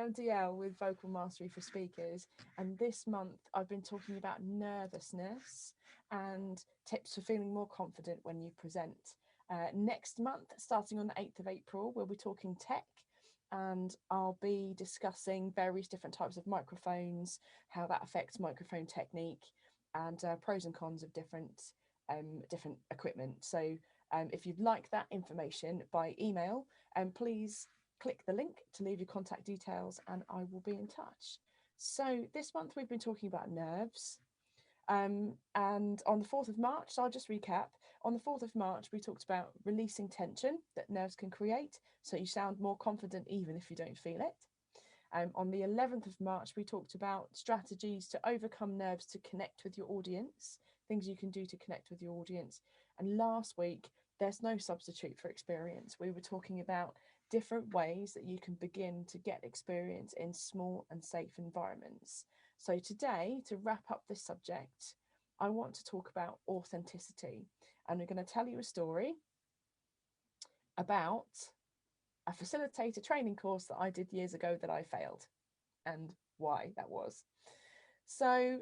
MDL with Vocal Mastery for Speakers, and this month I've been talking about nervousness and tips for feeling more confident when you present. Next month, starting on the 8th of April, we'll be talking tech, and I'll be discussing various different types of microphones, how that affects microphone technique, and pros and cons of different equipment. So if you'd like that information by email, please click the link to leave your contact details and I will be in touch. So this month we've been talking about nerves. And on the 4th of March, so I'll just recap. On the 4th of March, we talked about releasing tension that nerves can create, so you sound more confident even if you don't feel it. On the 11th of March, we talked about strategies to overcome nerves to connect with your audience, things you can do to connect with your audience. And last week, there's no substitute for experience. We were talking about different ways that you can begin to get experience in small and safe environments. So today, to wrap up this subject, I want to talk about authenticity. And we're going to tell you a story about a facilitator training course that I did years ago that I failed and why that was. So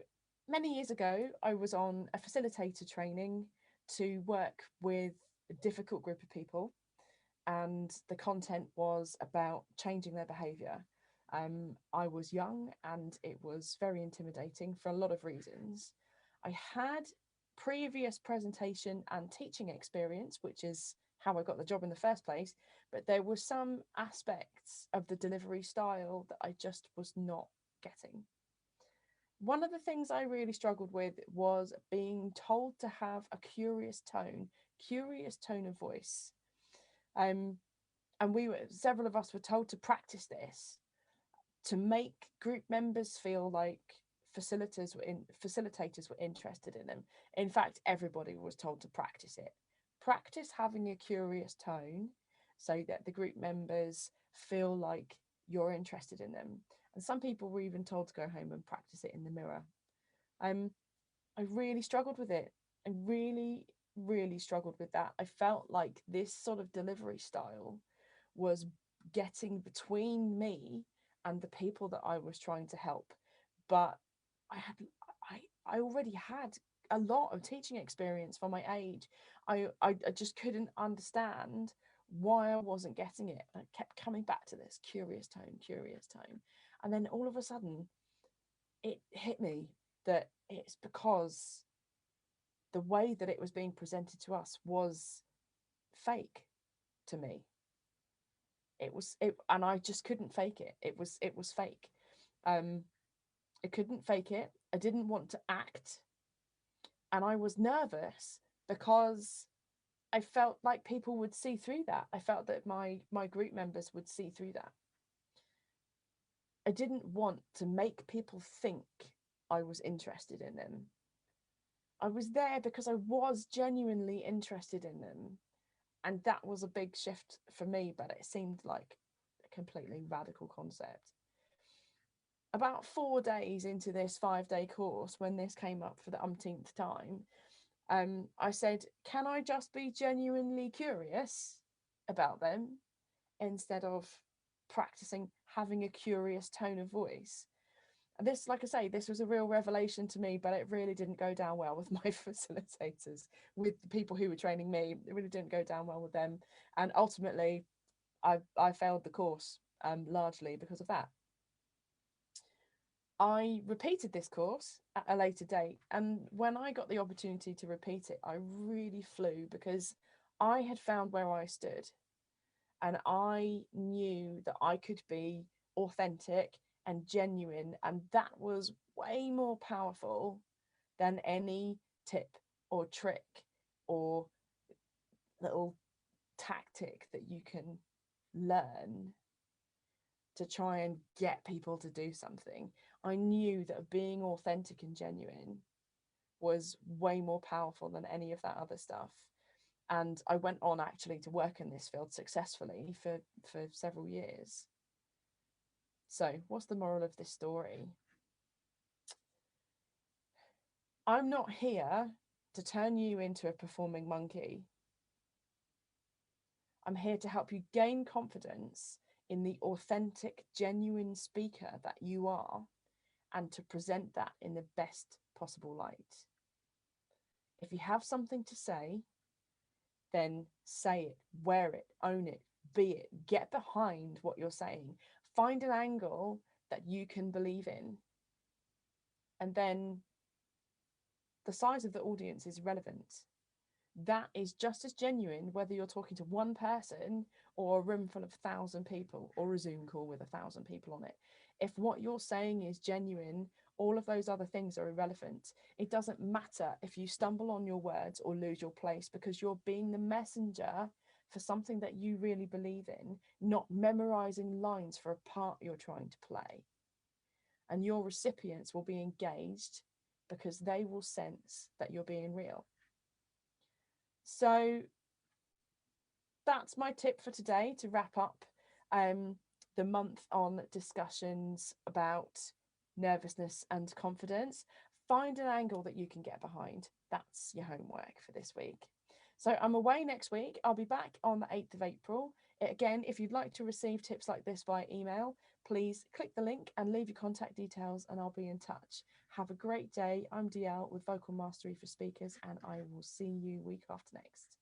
many years ago, I was on a facilitator training to work with a difficult group of people, and the content was about changing their behaviour. I was young and it was very intimidating for a lot of reasons. I had previous presentation and teaching experience, which is how I got the job in the first place, but there were some aspects of the delivery style that I just was not getting. One of the things I really struggled with was being told to have a curious tone of voice. And several of us were told to practice this to make group members feel like facilitators were interested in them. In fact, everybody was told to practice it. Practice having a curious tone so that the group members feel like you're interested in them. And some people were even told to go home and practice it in the mirror. I really struggled with it. I really struggled with that. I felt like this sort of delivery style was getting between me and the people that I was trying to help. But I already had a lot of teaching experience for my age. I just couldn't understand why I wasn't getting it. I kept coming back to this curious tone. And then all of a sudden it hit me that it's because the way that it was being presented to us was fake to me. And I just couldn't fake it. It was fake. I couldn't fake it. I didn't want to act. And I was nervous because I felt like people would see through that. I felt that my group members would see through that. I didn't want to make people think I was interested in them. I was there because I was genuinely interested in them. And that was a big shift for me, but it seemed like a completely radical concept. About 4 days into this 5-day course, when this came up for the umpteenth time, I said, can I just be genuinely curious about them instead of practicing having a curious tone of voice? And this, like I say, this was a real revelation to me, but it really didn't go down well with my facilitators, with the people who were training me. It really didn't go down well with them. And ultimately, I failed the course largely because of that. I repeated this course at a later date, and when I got the opportunity to repeat it, I really flew because I had found where I stood and I knew that I could be authentic and genuine, and that was way more powerful than any tip or trick or little tactic that you can learn to try and get people to do something. I knew that being authentic and genuine was way more powerful than any of that other stuff. And I went on actually to work in this field successfully for several years. So what's the moral of this story? I'm not here to turn you into a performing monkey. I'm here to help you gain confidence in the authentic, genuine speaker that you are, and to present that in the best possible light. If you have something to say, then say it, wear it, own it, be it, get behind what you're saying, find an angle that you can believe in. And then the size of the audience is relevant. That is just as genuine whether you're talking to one person or a room full of 1,000 people or a Zoom call with 1,000 people on it. If what you're saying is genuine, all of those other things are irrelevant. It doesn't matter if you stumble on your words or lose your place, because you're being the messenger for something that you really believe in, not memorizing lines for a part you're trying to play. And your recipients will be engaged because they will sense that you're being real. So that's my tip for today to wrap up the month on discussions about nervousness and confidence. Find an angle that you can get behind. That's your homework for this week. So I'm away next week. I'll be back on the 8th of April. Again, if you'd like to receive tips like this by email, please click the link and leave your contact details and I'll be in touch. Have a great day. I'm DL with Vocal Mastery for Speakers, and I will see you week after next.